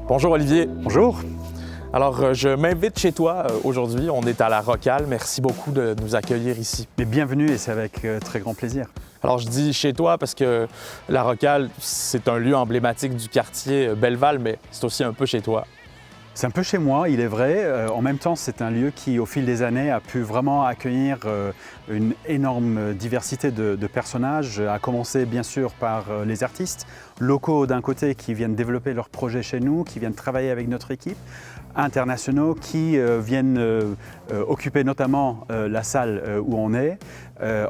Bonjour Olivier. Bonjour. Alors, je m'invite chez toi aujourd'hui. On est à la Rocale. Merci beaucoup de nous accueillir ici. Mais bienvenue et c'est avec très grand plaisir. Alors, je dis chez toi parce que la Rocale, c'est un lieu emblématique du quartier Belleval, mais c'est aussi un peu chez toi. C'est un peu chez moi, il est vrai. En même temps, c'est un lieu qui, au fil des années, a pu vraiment accueillir une énorme diversité de personnages, à commencer bien sûr par les artistes locaux d'un côté qui viennent développer leurs projets chez nous, qui viennent travailler avec notre équipe, internationaux qui viennent occuper notamment la salle où on est.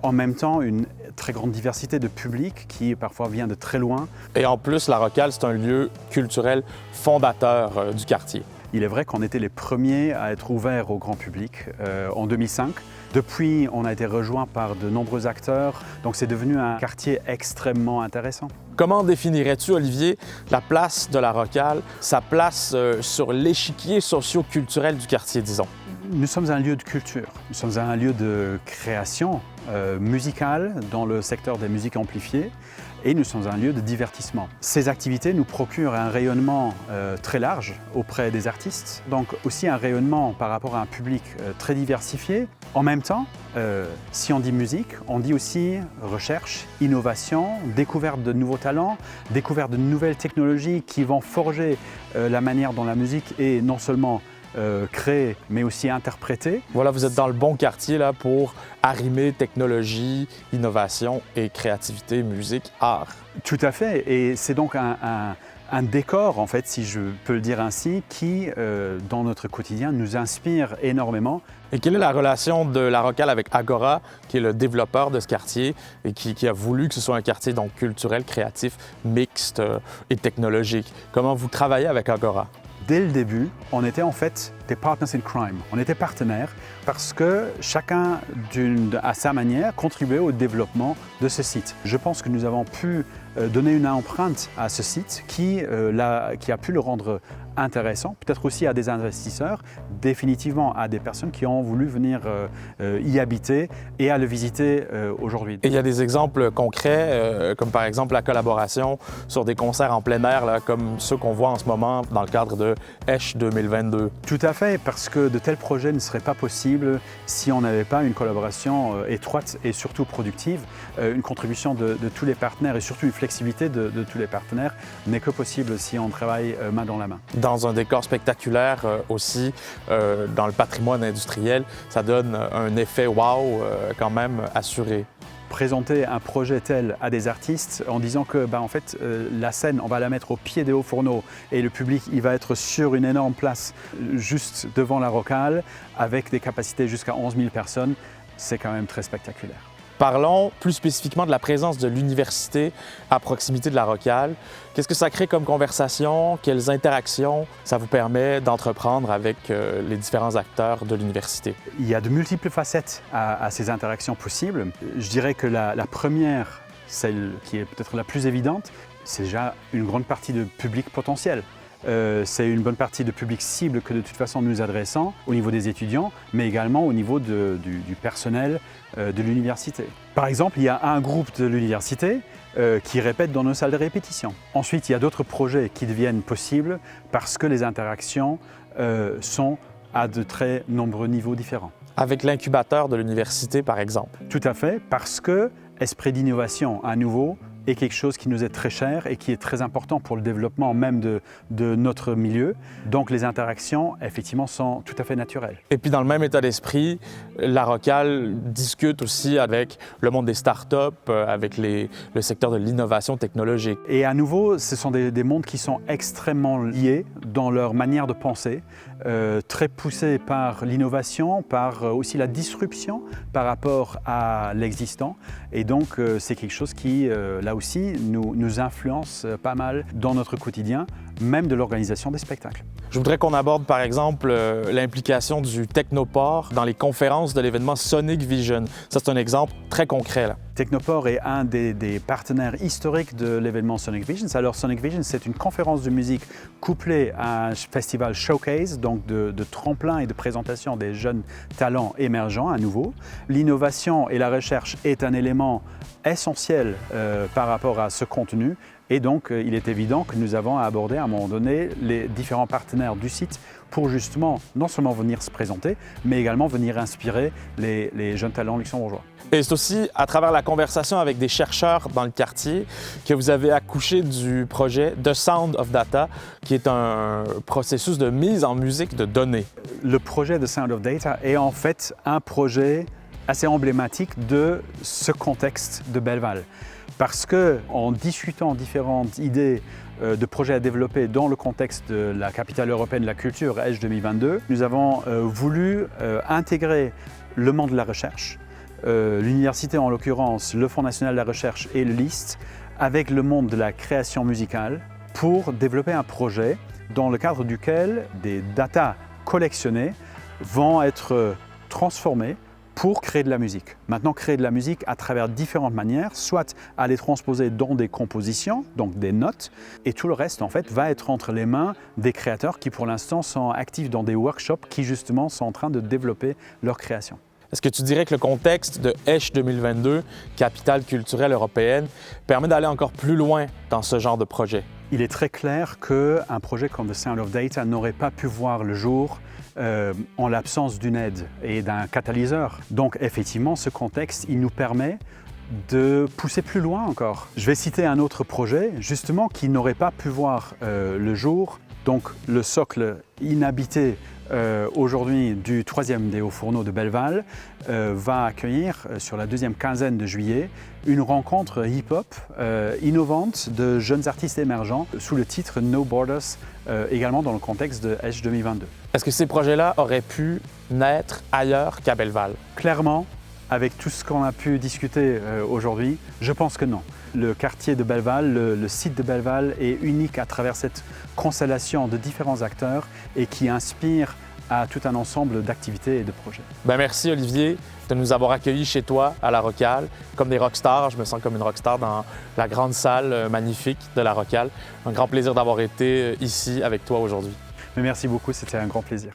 En même temps, une très grande diversité de public qui parfois vient de très loin. Et en plus, la Rocale, c'est un lieu culturel fondateur du quartier. Il est vrai qu'on était les premiers à être ouverts au grand public en 2005. Depuis, on a été rejoint par de nombreux acteurs, donc c'est devenu un quartier extrêmement intéressant. Comment définirais-tu, Olivier, la place de la Rocale, sa place sur l'échiquier socio-culturel du quartier, disons? Nous sommes un lieu de culture, nous sommes un lieu de création musicale dans le secteur des musiques amplifiées et nous sommes un lieu de divertissement. Ces activités nous procurent un rayonnement très large auprès des artistes, donc aussi un rayonnement par rapport à un public très diversifié. En même temps, si on dit musique, on dit aussi recherche, innovation, découverte de nouveaux talents, découverte de nouvelles technologies qui vont forger la manière dont la musique est non seulement créée, mais aussi interprétée. Voilà, vous êtes dans le bon quartier là, pour arrimer technologie, innovation et créativité, musique, art. Tout à fait, et c'est donc un décor, en fait, si je peux le dire ainsi, qui, dans notre quotidien, nous inspire énormément. Et quelle est la relation de la Rocale avec Agora, qui est le développeur de ce quartier et qui a voulu que ce soit un quartier donc, culturel, créatif, mixte et technologique? Comment vous travaillez avec Agora? Dès le début, on était en fait des partners in crime. On était partenaires parce que chacun, à sa manière, contribuait au développement de ce site. Je pense que nous avons pu donner une empreinte à ce site qui a pu le rendre intéressant, peut-être aussi à des investisseurs, définitivement à des personnes qui ont voulu venir y habiter et à le visiter aujourd'hui. Et il y a des exemples concrets, comme par exemple la collaboration sur des concerts en plein air, là, comme ceux qu'on voit en ce moment dans le cadre de Esch 2022. Tout à fait, parce que de tels projets ne seraient pas possibles si on n'avait pas une collaboration étroite et surtout productive. Une contribution de tous les partenaires et surtout une flexibilité de tous les partenaires n'est que possible si on travaille main dans la main. Dans un décor spectaculaire aussi, dans le patrimoine industriel, ça donne un effet wow quand même assuré. Présenter un projet tel à des artistes en disant que en fait, la scène, on va la mettre au pied des hauts fourneaux et le public, il va être sur une énorme place juste devant la Rocale avec des capacités jusqu'à 11 000 personnes, c'est quand même très spectaculaire. Parlons plus spécifiquement de la présence de l'université à proximité de la Rocale. Qu'est-ce que ça crée comme conversation? Quelles interactions ça vous permet d'entreprendre avec les différents acteurs de l'université? Il y a de multiples facettes à ces interactions possibles. Je dirais que la première, celle qui est peut-être la plus évidente, c'est déjà une grande partie de public potentiel. C'est une bonne partie de public cible que de toute façon nous adressons au niveau des étudiants, mais également au niveau du personnel de l'université. Par exemple, il y a un groupe de l'université qui répète dans nos salles de répétition. Ensuite, il y a d'autres projets qui deviennent possibles parce que les interactions sont à de très nombreux niveaux différents. Avec l'incubateur de l'université, par exemple? Tout à fait, parce que esprit d'innovation, à nouveau, est quelque chose qui nous est très cher et qui est très important pour le développement même de notre milieu. Donc les interactions, effectivement, sont tout à fait naturelles. Et puis dans le même état d'esprit, la Rocale discute aussi avec le monde des startups, avec le secteur de l'innovation technologique. Et à nouveau, ce sont des mondes qui sont extrêmement liés dans leur manière de penser, très poussés par l'innovation, par aussi la disruption par rapport à l'existant. Et donc c'est quelque chose qui, là aussi, nous influence pas mal dans notre quotidien, même de l'organisation des spectacles. Je voudrais qu'on aborde par exemple l'implication du Technoport dans les conférences de l'événement Sonic Vision. Ça, c'est un exemple très concret, là. Technoport est un des partenaires historiques de l'événement Sonic Vision. Alors Sonic Vision, c'est une conférence de musique couplée à un festival showcase, donc de tremplin et de présentation des jeunes talents émergents à nouveau. L'innovation et la recherche est un élément essentiel par rapport à ce contenu Et donc, il est évident que nous avons à aborder à un moment donné les différents partenaires du site pour justement non seulement venir se présenter, mais également venir inspirer les jeunes talents luxembourgeois. Et c'est aussi à travers la conversation avec des chercheurs dans le quartier que vous avez accouché du projet The Sound of Data, qui est un processus de mise en musique de données. Le projet The Sound of Data est en fait un projet assez emblématique de ce contexte de Belleval. Parce qu'en discutant différentes idées de projets à développer dans le contexte de la capitale européenne de la culture, Edge 2022, nous avons voulu intégrer le monde de la recherche, l'université en l'occurrence, le Fonds national de la recherche et le LIST, avec le monde de la création musicale pour développer un projet dans le cadre duquel des datas collectionnées vont être transformées pour créer de la musique. Maintenant, créer de la musique à travers différentes manières, soit à les transposer dans des compositions, donc des notes, et tout le reste, en fait, va être entre les mains des créateurs qui, pour l'instant, sont actifs dans des workshops qui, justement, sont en train de développer leur création. Est-ce que tu dirais que le contexte de Esch 2022, capitale culturelle européenne, permet d'aller encore plus loin dans ce genre de projet? Il est très clair qu'un projet comme The Sound of Data n'aurait pas pu voir le jour en l'absence d'une aide et d'un catalyseur. Donc effectivement, ce contexte, il nous permet de pousser plus loin encore. Je vais citer un autre projet, justement, qui n'aurait pas pu voir le jour. Donc le socle inhabité aujourd'hui du 3e des Hauts-Fourneaux de Belleval va accueillir sur la 2e quinzaine de juillet une rencontre hip-hop innovante de jeunes artistes émergents sous le titre No Borders, également dans le contexte de Edge 2022. Est-ce que ces projets-là auraient pu naître ailleurs qu'à Belleval? Clairement, avec tout ce qu'on a pu discuter aujourd'hui, je pense que non. Le quartier de Belleval, le site de Belleval est unique à travers cette constellation de différents acteurs et qui inspire à tout un ensemble d'activités et de projets. Merci Olivier de nous avoir accueillis chez toi à La Rocale, comme des rockstars. Je me sens comme une rockstar dans la grande salle magnifique de La Rocale. Un grand plaisir d'avoir été ici avec toi aujourd'hui. Merci beaucoup, c'était un grand plaisir.